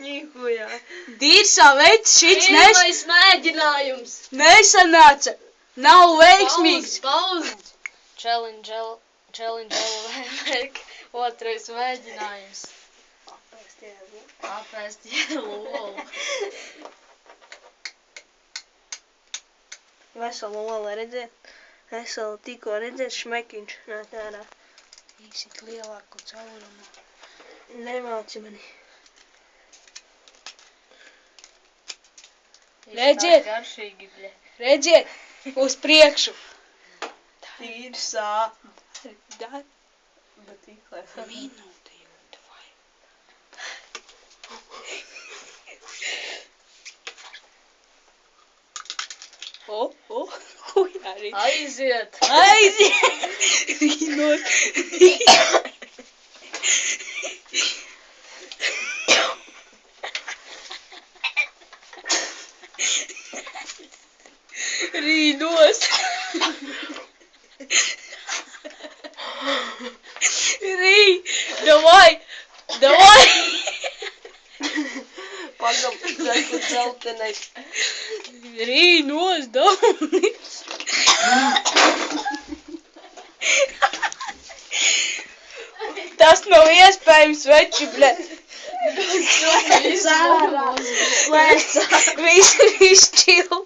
Nihujā. Dīrsā veids šits Pirmais mēģinājums. nesanāca. Nav veiksmīgs. Pauze. Challenge vajag. Otrais mēģinājums. Apēst jēlu. Veselu olu redzēt. Veselu tikko redzēt šmekiņš nāk ārā. Īsit lielāku caurumu. Nemāci mani. Redziet? Garšīgi, bļe. Redziet, uz priekšu. Tīrsā. Dar Bet īklēs. minūte jūtu vai. Arī. Aiziet. Aiziet! Rīnot. Rīnos. Rī, davai, davai. Pagam, dzeku dzeltenais. Rīnos, davai. Tas nav iespējams, veči, bļet. Zārā. Lēcā. Viss ir izšķil.